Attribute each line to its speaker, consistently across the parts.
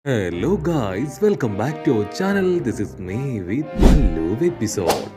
Speaker 1: Hello guys, welcome back to our channel. This is me with Mallu episode.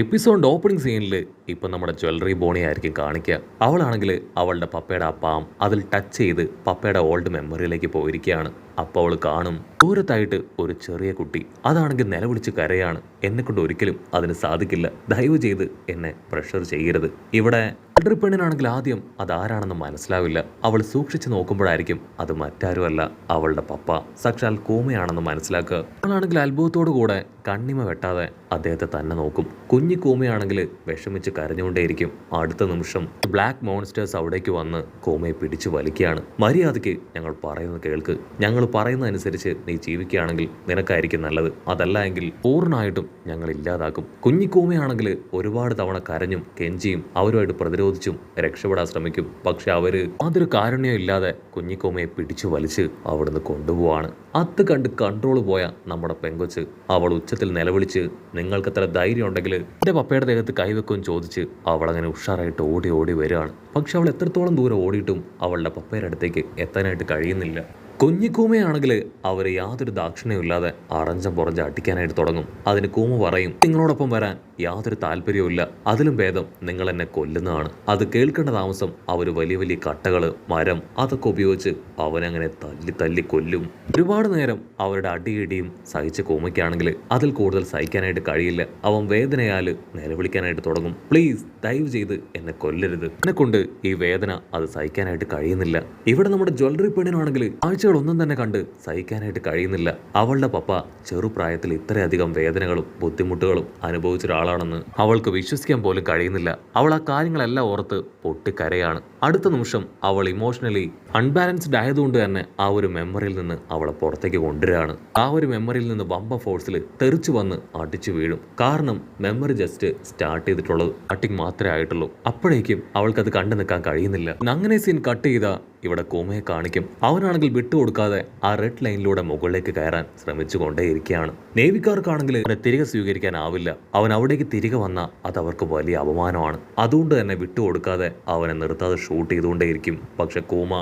Speaker 1: Episode opening സീനിൽ ഇപ്പം നമ്മുടെ jewellery Boney ആയിരിക്കും കാണിക്കുക. അവളാണെങ്കിൽ അവളുടെ പപ്പയുടെ ആ പാം അതിൽ ടച്ച് ചെയ്ത് പപ്പയുടെ ഓൾഡ് മെമ്മറിയിലേക്ക് പോയിരിക്കുകയാണ്. അപ്പോൾ അവൾ കാണും ദൂരത്തായിട്ട് ഒരു ചെറിയ കുട്ടി. അതാണെങ്കിൽ നിലവിളിച്ച് കരയാണ്. എന്നെക്കൊണ്ട് ഒരിക്കലും അതിന് സാധിക്കില്ല, ദയവ് ചെയ്ത് എന്നെ പ്രഷർ ചെയ്യരുത്. ഇവിടെ ജ്വല്ലറി പെണ്ണിനാണെങ്കിൽ ആദ്യം അതാരാണെന്ന് മനസ്സിലാവില്ല. അവൾ സൂക്ഷിച്ച് നോക്കുമ്പോഴായിരിക്കും അത് മറ്റാരുമല്ല അവളുടെ പപ്പ, സാക്ഷാൽ കൂമയാണെന്ന് മനസ്സിലാക്കുക. അവളാണെങ്കിൽ അത്ഭുതത്തോടു കൂടെ കണ്ണിമ വെട്ടാതെ അദ്ദേഹത്തെ തന്നെ നോക്കും. കുഞ്ഞി കൂമയാണെങ്കിൽ വിഷമിച്ച് കരഞ്ഞുകൊണ്ടേയിരിക്കും. അടുത്ത നിമിഷം ബ്ലാക്ക് മോൺസ്റ്റേഴ്സ് അവിടേക്ക് വന്ന് കൂമയെ പിടിച്ചു വലിക്കുകയാണ്. മര്യാദയ്ക്ക് ഞങ്ങൾ പറയുന്നത് കേൾക്ക്, ഞങ്ങൾ പറയുന്നതനുസരിച്ച് നീ ജീവിക്കുകയാണെങ്കിൽ നിനക്കായിരിക്കും നല്ലത്, അതല്ല എങ്കിൽ പൂർണ്ണമായിട്ടും ഞങ്ങൾ ഇല്ലാതാക്കും. കുഞ്ഞി കൂമയാണെങ്കിൽ ഒരുപാട് തവണ കരഞ്ഞും കെഞ്ചിയും അവരുമായിട്ട് പ്രതിരോധിച്ചും രക്ഷപ്പെടാൻ ശ്രമിക്കും. പക്ഷെ അവര് യാതൊരു കാരുണ്യം ഇല്ലാതെ കുഞ്ഞിക്കോമയെ പിടിച്ചു വലിച്ച് അവിടുന്ന് കൊണ്ടുപോവാണ്. അത് കണ്ട് കൺട്രോൾ പോയ നമ്മുടെ പെങ്കൊച്ച് അവൾ ഉച്ചത്തിൽ നിലവിളിച്ച്, നിങ്ങൾക്ക് എത്ര ധൈര്യം ഉണ്ടെങ്കിൽ എൻ്റെ പപ്പയുടെ ദേഹത്ത് കൈവെക്കും ചോദിച്ച് അവളങ്ങനെ ഉഷാറായിട്ട് ഓടി ഓടി വരികയാണ്. പക്ഷെ അവൾ എത്രത്തോളം ദൂരം ഓടിയിട്ടും അവളുടെ പപ്പയുടെ അടുത്തേക്ക് എത്താനായിട്ട് കഴിയുന്നില്ല. കുഞ്ഞിക്കൂമയാണെങ്കിൽ അവർ യാതൊരു ദാക്ഷിണ്യവും ഇല്ലാതെ അറഞ്ചം പുറഞ്ച് അടിക്കാനായിട്ട് തുടങ്ങും. അതിന് കൂമ പറയും, നിങ്ങളോടൊപ്പം വരാൻ യാതൊരു താല്പര്യവുമില്ല, അതിലും ഭേദം നിങ്ങൾ എന്നെ കൊല്ലുന്നതാണ്. അത് കേൾക്കേണ്ട താമസം അവർ വലിയ വലിയ കട്ടകൾ, മരം അതൊക്കെ ഉപയോഗിച്ച് അവനങ്ങനെ തല്ലി തല്ലി കൊല്ലും. ഒരുപാട് നേരം അവരുടെ അടിയിടിയും സഹിച്ച കൂമയ്ക്കാണെങ്കിൽ അതിൽ കൂടുതൽ സഹിക്കാനായിട്ട് കഴിയില്ല. അവൻ വേദനയാൽ നിലവിളിക്കാനായിട്ട് തുടങ്ങും, പ്ലീസ് ദയവ് ചെയ്ത് എന്നെ കൊല്ലരുത്, എന്നെ കൊണ്ട് ഈ വേദന അത് സഹിക്കാനായിട്ട് കഴിയുന്നില്ല. ഇവിടെ നമ്മുടെ ജ്വല്ലറി പെണ്ണിനാണെങ്കിൽ ഒന്നും തന്നെ കണ്ട് സഹിക്കാനായിട്ട് കഴിയുന്നില്ല. അവളുടെ പപ്പ ചെറുപ്രായത്തിൽ ഇത്രയധികം വേദനകളും ബുദ്ധിമുട്ടുകളും അനുഭവിച്ച ഒരാളാണെന്ന് അവൾക്ക് വിശ്വസിക്കാൻ പോലും കഴിയുന്നില്ല. അവൾ ആ കാര്യങ്ങളെല്ലാം ഓർത്ത് പൊട്ടിക്കരയാണ്. അടുത്ത നിമിഷം അവൾ ഇമോഷണലി അൺബാലൻസ്ഡ് ആയതുകൊണ്ട് തന്നെ ആ ഒരു മെമ്മറിയിൽ നിന്ന് അവളെ പുറത്തേക്ക് കൊണ്ടുവരികയാണ്. ആ ഒരു മെമ്മറിയിൽ നിന്ന് ബമ്പ ഫോഴ്സിൽ തെറിച്ചു വന്ന് അടിച്ചു വീഴും. കാരണം മെമ്മറി ജസ്റ്റ് സ്റ്റാർട്ട് ചെയ്തിട്ടുള്ളത് കട്ടിങ് മാത്രമേ ആയിട്ടുള്ളൂ. അപ്പോഴേക്കും അവൾക്കത് കണ്ടു നിൽക്കാൻ കഴിയുന്നില്ല. അങ്ങനെ സീൻ കട്ട് ചെയ്ത ഇവിടെ കൂമയെ കാണിക്കും. അവനാണെങ്കിൽ വിട്ടുകൊടുക്കാതെ ആ റെഡ് ലൈനിലൂടെ മുകളിലേക്ക് കയറാൻ ശ്രമിച്ചു കൊണ്ടേയിരിക്കുകയാണ്. നേവിക്കാർക്കാണെങ്കിൽ അവനെ തിരികെ സ്വീകരിക്കാനാവില്ല. അവൻ അവിടേക്ക് തിരികെ വന്ന അത് അവർക്ക് വലിയ അപമാനമാണ്. അതുകൊണ്ട് തന്നെ വിട്ടുകൊടുക്കാതെ അവനെ നിർത്താതെ ഷൂട്ട് ചെയ്തുകൊണ്ടേയിരിക്കും. പക്ഷെ കൂമ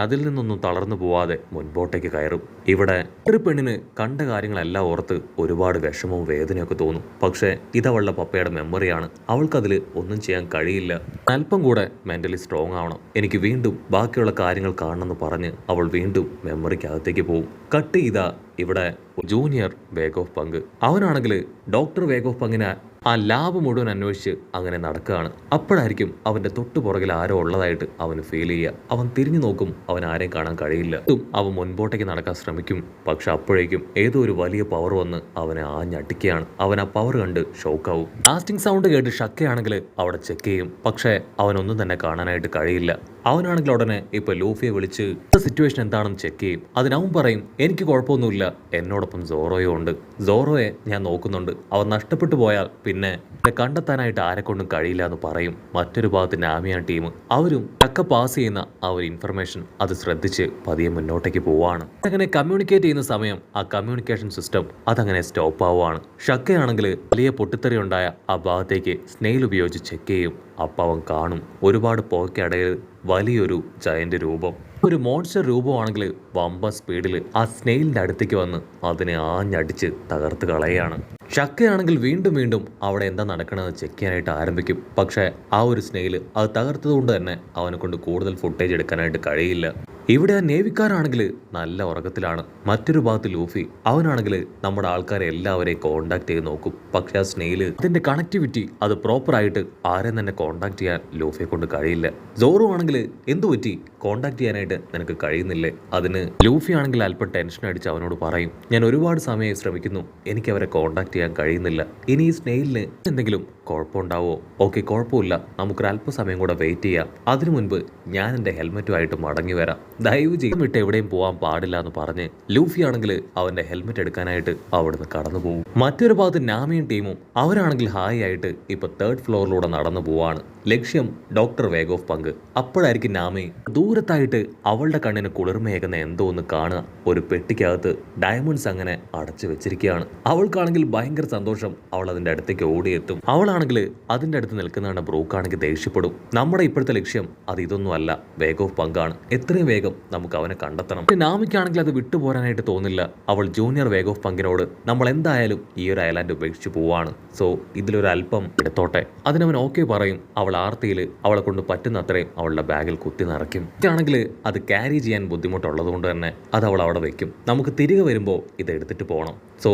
Speaker 1: അതിൽ നിന്നൊന്നും തളർന്നു പോവാതെ മുൻപോട്ടേക്ക് കയറും. ഇവിടെ ഒരു പെണ്ണിന് കണ്ട കാര്യങ്ങളെല്ലാം ഓർത്ത് ഒരുപാട് വിഷമവും വേദനയൊക്കെ തോന്നും. പക്ഷേ ഇതവളുടെ പപ്പയുടെ മെമ്മറിയാണ്. അവൾക്കതിൽ ഒന്നും ചെയ്യാൻ കഴിയില്ല. അല്പം കൂടെ മെന്റലി സ്ട്രോങ് ആവണം, എനിക്ക് വീണ്ടും ബാക്കിയുള്ള കാര്യങ്ങൾ കാണണമെന്ന് പറഞ്ഞ് അവൾ വീണ്ടും മെമ്മറിക്കകത്തേക്ക് പോകും. കട്ട് ചെയ്ത ഇവിടെ ജൂനിയർ വേഗ് ഓഫ് പങ്ക്. അവനാണെങ്കിൽ ഡോക്ടർ വേഗ് ഓഫ് പങ്കിനെ ആ ലാബ് മുഴുവൻ അന്വേഷിച്ച് അങ്ങനെ നടക്കുകയാണ്. അപ്പോഴായിരിക്കും അവന്റെ തൊട്ടു പുറകിൽ ആരോ ഉള്ളതായിട്ട് അവന് ഫീൽ ചെയ്യുക. അവൻ തിരിഞ്ഞു നോക്കും, അവൻ ആരെയും കാണാൻ കഴിയില്ല. അവൻ മുൻപോട്ടേക്ക് നടക്കാൻ ശ്രമിക്കും. പക്ഷെ അപ്പോഴേക്കും ഏതോ ഒരു വലിയ പവർ വന്ന് അവനെ ആഞ്ഞടിക്കുകയാണ്. അവൻ ആ പവർ കണ്ട് ഷോക്കാവും. ലാസ്റ്റിംഗ് സൗണ്ട് കേട്ട് ഷക്കയാണെങ്കിൽ അവിടെ ചെക്ക് ചെയ്യും. പക്ഷെ അവനൊന്നും തന്നെ കാണാനായിട്ട് കഴിയില്ല. അവനാണെങ്കിൽ ഉടനെ ഇപ്പൊ ലൂഫിയെ വിളിച്ച് സിറ്റുവേഷൻ എന്താണെന്ന് ചെക്ക് ചെയ്യും. അതിനവൻ പറയും, എനിക്ക് കുഴപ്പമൊന്നുമില്ല, എന്നോടൊപ്പം സോറോയോ ഉണ്ട്, സോറോയെ ഞാൻ നോക്കുന്നുണ്ട്, അവൻ നഷ്ടപ്പെട്ടു പോയാൽ പിന്നെ കണ്ടെത്താനായിട്ട് ആരെക്കൊണ്ടും കഴിയില്ല എന്ന് പറയും. മറ്റൊരു ഭാഗത്ത് നാമിയ ടീം അവരും ടക്ക പാസ് ചെയ്യുന്ന ആ ഒരു ഇൻഫർമേഷൻ അത് ശ്രദ്ധിച്ച് പതിയെ മുന്നോട്ടേക്ക് പോവാണ്. അങ്ങനെ കമ്മ്യൂണിക്കേറ്റ് ചെയ്യുന്ന സമയം ആ കമ്മ്യൂണിക്കേഷൻ സിസ്റ്റം അതങ്ങനെ സ്റ്റോപ്പ് ആവുകയാണ്. ഷക്കയാണെങ്കിൽ വലിയ പൊട്ടിത്തെറി ഉണ്ടായ ആ ഭാഗത്തേക്ക് സ്നെയിൽ ഉപയോഗിച്ച് ചെക്ക് ചെയ്യും. അപ്പം അവൻ കാണും ഒരുപാട് പോക്കടയിൽ വലിയൊരു ജയന്റ് രൂപം, ഒരു മോൺസ്റ്റർ രൂപമാണെങ്കിൽ വമ്പ സ്പീഡിൽ ആ സ്നെയിലിന്റെ അടുത്തേക്ക് വന്ന് അതിനെ ആഞ്ഞടിച്ച് തകർത്ത് കളയാണ്. ഷക്കയാണെങ്കിൽ വീണ്ടും വീണ്ടും അവിടെ എന്താ നടക്കണമെന്ന് ചെക്ക് ചെയ്യാനായിട്ട് ആരംഭിക്കും. പക്ഷേ ആ ഒരു സ്നെയിൽ അത് തകർത്തതുകൊണ്ട് തന്നെ അവനെ കൊണ്ട് കൂടുതൽ ഫുട്ടേജ് എടുക്കാനായിട്ട് കഴിയില്ല. ഇവിടെ ആ നേവിക്കാരാണെങ്കിൽ നല്ല ഉറക്കത്തിലാണ്. മറ്റൊരു ഭാഗത്ത് ലൂഫി അവനാണെങ്കിൽ നമ്മുടെ ആൾക്കാരെ എല്ലാവരെയും കോണ്ടാക്ട് ചെയ്ത് നോക്കും. പക്ഷെ ആ സ്നെയില് അതിന്റെ കണക്ടിവിറ്റി അത് പ്രോപ്പറായിട്ട് ആരെയും തന്നെ കോണ്ടാക്ട് ചെയ്യാൻ ലൂഫിയെ കൊണ്ട് കഴിയില്ല. സോറോ ആണെങ്കിൽ എന്തു പറ്റി, കോണ്ടാക്ട് ചെയ്യാനായിട്ട് നിനക്ക് കഴിയുന്നില്ലേ? അതിന് ലൂഫി ആണെങ്കിൽ അല്പം ടെൻഷൻ അടിച്ച് അവനോട് പറയും, ഞാൻ ഒരുപാട് സമയം ശ്രമിക്കുന്നു, എനിക്ക് അവരെ കോണ്ടാക്ട് ചെയ്യാൻ കഴിയുന്നില്ല. ഇനി ഈ സ്നെയിലിന് എന്തെങ്കിലും കുഴപ്പമുണ്ടാവോ? ഓക്കെ, കുഴപ്പമില്ല, നമുക്കൊരു അല്പസമയം കൂടെ വെയിറ്റ് ചെയ്യാം. അതിനു മുൻപ് ഞാൻ എൻ്റെ ഹെൽമെറ്റുമായിട്ട് മടങ്ങി വരാം, ദയവ് ചെയ്ത് വിട്ട് എവിടെയും പോകാൻ പാടില്ല എന്ന് പറഞ്ഞ് ലൂഫി ആണെങ്കിൽ അവന്റെ ഹെൽമെറ്റ് എടുക്കാനായിട്ട് അവിടുന്ന് കടന്നു പോകും. മറ്റൊരു ഭാഗത്ത് നാമിയും ടീമും അവരാണെങ്കിൽ ഹായ് ആയിട്ട് ഇപ്പൊ 3rd ഫ്ലോറിലൂടെ നടന്നു പോവാണ്. ലക്ഷ്യം ഡോക്ടർ വേഗ് ഓഫ് പങ്ക്. അപ്പോഴായിരിക്കും നാമി ദൂരത്തായിട്ട് അവളുടെ കണ്ണിന് കുളിർമയേകുന്ന എന്തോ ഒന്ന് കാണുക. ഒരു പെട്ടിക്കകത്ത് ഡയമണ്ട്സ് അങ്ങനെ അടച്ചു വെച്ചിരിക്കുകയാണ്. അവൾക്കാണെങ്കിൽ ഭയങ്കര സന്തോഷം. അവൾ അതിന്റെ അടുത്തേക്ക് ഓടിയെത്തും. അവളാണെങ്കിൽ അതിന്റെ അടുത്ത് നിൽക്കുന്നതാണ് ബ്രൂക്കാണെങ്കിൽ ദേഷ്യപ്പെടും. നമ്മുടെ ഇപ്പോഴത്തെ ലക്ഷ്യം അത് ഇതൊന്നും അല്ല, വേഗ് ഓഫ് പങ്കാണ്. എത്രയും വേഗം നമുക്ക് അവനെ കണ്ടെത്തണം. നാമിക്കാണെങ്കിൽ അത് വിട്ടുപോരാനായിട്ട് തോന്നില്ല. അവൾ ജൂനിയർ വേഗ് ഓഫ് പങ്കിനോട് നമ്മൾ എന്തായാലും ഈ ഒരു ഐലാൻഡ് ഉപേക്ഷിച്ച് പോവാണ്, സോ ഇതിലൊരു അല്പം എടുത്തോട്ടെ. അതിനവൻ ഓക്കെ പറയും. അവൾ ആർത്തിയിൽ അവളെ കൊണ്ട് പറ്റുന്ന അത്രയും അവളുടെ ബാഗിൽ കുത്തി നിറയ്ക്കും. ആണെങ്കിൽ അത് ക്യാരി ചെയ്യാൻ ബുദ്ധിമുട്ടുള്ളത് കൊണ്ട് തന്നെ അത് അവൾ അവിടെ വെക്കും. നമുക്ക് തിരികെ വരുമ്പോൾ ഇത് എടുത്തിട്ട് പോകണം. സോ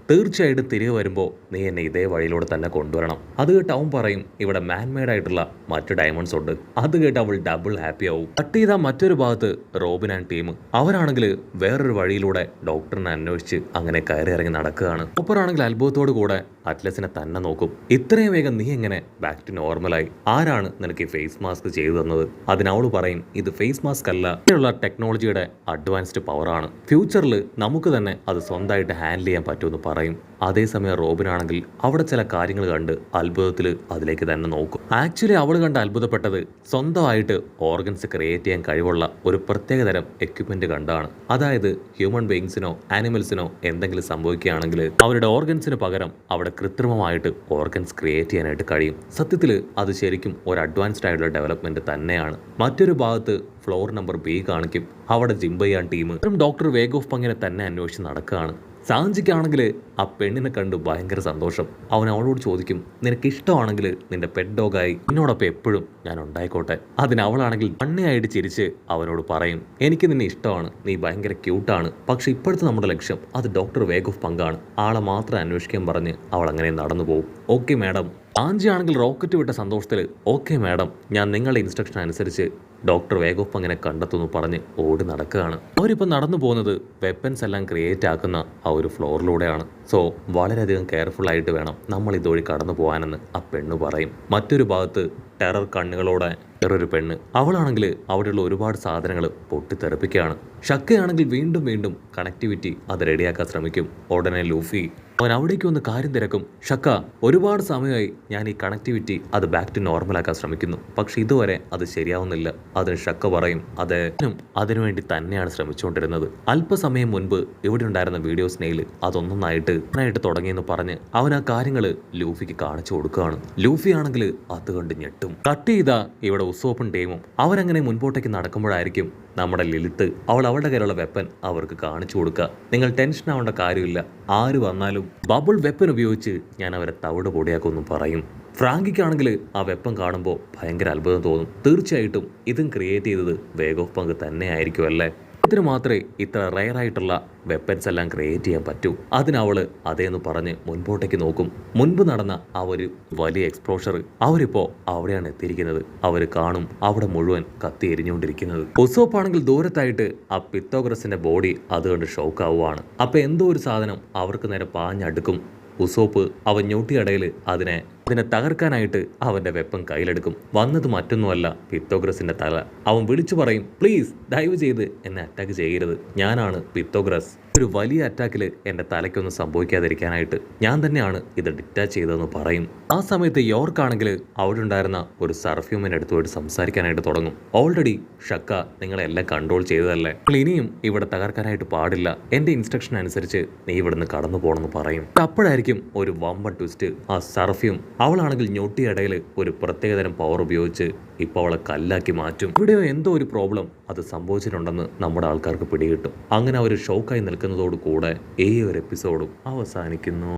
Speaker 1: തീർച്ചയായിട്ടും തിരികെ വരുമ്പോൾ നീ എന്നെ ഇതേ വഴിയിലൂടെ തന്നെ കൊണ്ടുവരണം. അത് കേട്ട് അവൻ പറയും ഇവിടെ മാൻമെയ്ഡ് ആയിട്ടുള്ള മറ്റു ഡയമണ്ട്സ് ഉണ്ട്. അത് കേട്ട് അവൾ ഡബിൾ ഹാപ്പി ആവും. കട്ട് ചെയ്ത മറ്റൊരു ഭാഗത്ത് റോബിൻ ആൻഡ് ടീം അവരാണെങ്കിൽ വേറൊരു വഴിയിലൂടെ ഡോക്ടറിനെ അന്വേഷിച്ച് അങ്ങനെ കയറി ഇറങ്ങി നടക്കുകയാണ്. ഒപ്പറാണെങ്കിൽ അത്ഭുതത്തോടു കൂടെ അറ്റ്ലസിനെ തന്നെ നോക്കും. ഇത്രയും വേഗം നീ എങ്ങനെ ബാക്ക് ടു നോർമലായി? ആരാണ് നിനക്ക് ഈ ഫേസ് മാസ്ക് ചെയ്തു തന്നത്? അതിനവൾ പറയും ഇത് ഫേസ് മാസ്ക് അല്ല, ഇതിലുള്ള ടെക്നോളജിയുടെ അഡ്വാൻസ്ഡ് പവറാണ്. ഫ്യൂച്ചറിൽ നമുക്ക് തന്നെ അത് സ്വന്തമായിട്ട് ഹാൻഡിൽ ചെയ്യാൻ പറ്റുമെന്ന് പറയും. അതേസമയം റോബിനാണെങ്കിൽ അവിടെ ചില കാര്യങ്ങൾ കണ്ട് അത്ഭുതത്തിൽ അതിലേക്ക് തന്നെ നോക്കും. ആക്ച്വലി അവൾ കണ്ട് അത്ഭുതപ്പെട്ടത് സ്വന്തമായിട്ട് ഓർഗൻസ് ക്രിയേറ്റ് ചെയ്യാൻ കഴിവുള്ള ഒരു പ്രത്യേകതരം എക്യുപ്മെന്റ് കണ്ടാണ്. അതായത് ഹ്യൂമൻ ബീയിങ്സിനോ ആനിമൽസിനോ എന്തെങ്കിലും സംഭവിക്കുകയാണെങ്കിൽ അവരുടെ ഓർഗൻസിന് പകരം അവിടെ കൃത്രിമമായിട്ട് ഓർഗൻസ് ക്രിയേറ്റ് ചെയ്യാനായിട്ട് കഴിയും. സത്യത്തിൽ അത് ശരിക്കും ഒരു അഡ്വാൻസ്ഡ് ആയിട്ടുള്ള ഡെവലപ്മെന്റ് തന്നെയാണ്. മറ്റൊരു ഭാഗത്ത് ഫ്ലോർ നമ്പർ B കാണിക്കും. അവിടെ ജിംബയാൻ ടീം ഡോക്ടർ വേഗ് ഓഫ് പങ്കിനെ തന്നെ അന്വേഷിച്ച് നടക്കുകയാണ്. സാഞ്ചിക്കാണെങ്കിൽ ആ പെണ്ണിനെ കണ്ട് ഭയങ്കര സന്തോഷം. അവൻ അവളോട് ചോദിക്കും നിനക്ക് ഇഷ്ടമാണെങ്കിൽ നിന്റെ പെറ്റ് ഡോഗായി എന്നോടൊപ്പം എപ്പോഴും ഞാൻ ഉണ്ടായിക്കോട്ടെ. അതിനവളാണെങ്കിൽ മണ്ണയായിട്ട് ചിരിച്ച് അവനോട് പറയും എനിക്ക് നിന്നെ ഇഷ്ടമാണ്, നീ ഭയങ്കര ക്യൂട്ടാണ്. പക്ഷെ ഇപ്പോഴത്തെ നമ്മുടെ ലക്ഷ്യം അത് ഡോക്ടർ വേഗ് ഓഫ് പങ്കാണ്. ആളെ മാത്രം അന്വേഷിക്കാൻ പറഞ്ഞ് അവൾ അങ്ങനെ നടന്നു പോകും. Okay madam. ആഞ്ചിയാണെങ്കിൽ റോക്കറ്റ് വിട്ട സന്തോഷത്തിൽ ഓക്കെ മാഡം, ഞാൻ നിങ്ങളുടെ ഇൻസ്ട്രക്ഷൻ അനുസരിച്ച് ഡോക്ടർ വേഗ് ഓഫ് അങ്ങനെ കണ്ടെത്തുന്നു പറഞ്ഞ് ഓടി നടക്കുകയാണ്. അവരിപ്പോൾ നടന്നു പോകുന്നത് വെപ്പൻസ് എല്ലാം ക്രിയേറ്റ് ആക്കുന്ന ആ ഒരു ഫ്ലോറിലൂടെയാണ്. സോ വളരെയധികം കെയർഫുൾ ആയിട്ട് വേണം നമ്മൾ ഇതുവഴി കടന്നു പോകാനെന്ന് ആ പെണ്ണ് പറയും. മറ്റൊരു ഭാഗത്ത് ടെറർ കണ്ണുകളോടെ വേറൊരു പെണ്ണ് അവളാണെങ്കിൽ അവിടെയുള്ള ഒരുപാട് സാധനങ്ങൾ പൊട്ടിത്തെറിപ്പിക്കുകയാണ്. ഷക്കയാണെങ്കിൽ വീണ്ടും വീണ്ടും കണക്ടിവിറ്റി അത് റെഡിയാക്കാൻ ശ്രമിക്കും. ഉടനെ ലൂഫി അവൻ അവിടേക്ക് വന്ന് കാര്യം തിരക്കും. ഷക്ക ഒരുപാട് സമയമായി ഞാൻ ഈ കണക്ടിവിറ്റി അത് ബാക്ക് ടു നോർമലാക്കാൻ ശ്രമിക്കുന്നു, പക്ഷെ ഇതുവരെ അത് ശരിയാവുന്നില്ല. അതിന് ഷക്ക പറയും അതിനുവേണ്ടി തന്നെയാണ് ശ്രമിച്ചുകൊണ്ടിരുന്നത്. അല്പസമയം മുൻപ് ഇവിടെ ഉണ്ടായിരുന്ന വീഡിയോ സ്നെയിൽ അതൊന്നായിട്ട് തുടങ്ങിയെന്ന് പറഞ്ഞ് അവൻ ആ കാര്യങ്ങൾ ലൂഫിക്ക് കാണിച്ചു കൊടുക്കുകയാണ്. ലൂഫി ആണെങ്കിൽ അത് കണ്ട് ഞെട്ടും. കട്ട് ചെയ്ത ഇവിടെ ഉസോപ്പും ടീമും അവരങ്ങനെ മുൻപോട്ടേക്ക് നടക്കുമ്പോഴായിരിക്കും നമ്മുടെ ലിലിത്ത് അവൾ അവളുടെ കയ്യിലുള്ള വെപ്പൻ അവർക്ക് കാണിച്ചു കൊടുക്കുക. നിങ്ങൾ ടെൻഷൻ ആവേണ്ട കാര്യമില്ല, ആര് വന്നാലും ബബിൾ വെപ്പൻ ഉപയോഗിച്ച് ഞാൻ അവരെ തവിട് പൊടിയാക്കുമെന്നും പറയും. ഫ്രാങ്കിക്കാണെങ്കിൽ ആ വെപ്പൻ കാണുമ്പോൾ ഭയങ്കര അത്ഭുതം തോന്നും. തീർച്ചയായിട്ടും ഇതും ക്രിയേറ്റ് ചെയ്തത് വേഗ് ഓഫ് പങ്ക് തന്നെ ആയിരിക്കും അല്ലേ? ഇതിന് മാത്രമേ ഇത്ര റയറായിട്ടുള്ള വെപ്പൻസ് എല്ലാം ക്രിയേറ്റ് ചെയ്യാൻ പറ്റൂ. അതിനവള് അതേന്ന് പറഞ്ഞ് മുൻപോട്ടേക്ക് നോക്കും. മുൻപ് നടന്ന ആ ഒരു വലിയ എക്സ്പ്ലോഷർ അവരിപ്പോ അവിടെയാണ് എത്തിയിരിക്കുന്നത്. അവർ കാണും അവിടെ മുഴുവൻ കത്തി എരിഞ്ഞുകൊണ്ടിരിക്കുന്നത്. ഉസോപ്പാണെങ്കിൽ ദൂരത്തായിട്ട് ആ പിത്തോഗ്രസിന്റെ ബോഡി അതുകൊണ്ട് ഷോക്ക് ആവുകയാണ്. അപ്പൊ എന്തോ ഒരു സാധനം അവർക്ക് നേരെ പാഞ്ഞടുക്കും. ഉസോപ്പ് അവൻ ഞൊട്ടിയടയിൽ അതിനെ തകർക്കാനായിട്ട് അവന്റെ വെപ്പൻ കയ്യിലെടുക്കും. വന്നത് മറ്റൊന്നുമല്ല പിത്തോഗ്രസിന്റെ തല. അവൻ വിളിച്ചു പറയും പ്ലീസ് ദയവ് ചെയ്ത് എന്നെ അറ്റാക്ക് ചെയ്യരുത്, ഞാനാണ് പിത്തോഗ്രസ്. ഒരു വലിയ അറ്റാക്കിൽ എൻ്റെ തലയ്ക്കൊന്നും സംഭവിക്കാതിരിക്കാനായിട്ട് ഞാൻ തന്നെയാണ് ഇത് ഡിറ്റാച്ച് ചെയ്തതെന്ന് പറയും. ആ സമയത്ത് യോർക്കാണെങ്കിൽ അവിടെ ഉണ്ടായിരുന്ന ഒരു സർഫ്യൂമിനെ എടുത്തുപോയിട്ട് സംസാരിക്കാനായിട്ട് തുടങ്ങും. ഓൾറെഡി ഷക്ക നിങ്ങളെല്ലാം കൺട്രോൾ ചെയ്തതല്ലേ, ഇനിയും ഇവിടെ തകർക്കാനായിട്ട് പാടില്ല. എൻ്റെ ഇൻസ്ട്രക്ഷൻ അനുസരിച്ച് നീ ഇവിടുന്ന് കടന്നു പോകണമെന്ന് പറയും. അപ്പോഴായിരിക്കും ഒരു വമ്പൻ ട്വിസ്റ്റ്. ആ സർഫ്യൂം അവളാണെങ്കിൽ ഞൊട്ടിയിടയിൽ ഒരു പ്രത്യേകതരം പവർ ഉപയോഗിച്ച് ഇപ്പോൾ അവളെ കല്ലാക്കി മാറ്റും. ഇവിടെയോ എന്തോ ഒരു പ്രോബ്ലം അത് സംഭവിച്ചിട്ടുണ്ടെന്ന് നമ്മുടെ ആൾക്കാർക്ക് പിടികിട്ടും. അങ്ങനെ അവർ ഷോക്കായി നിൽക്കുന്നതോടു കൂടെ ഈ ഒരു എപ്പിസോഡും അവസാനിക്കുന്നു.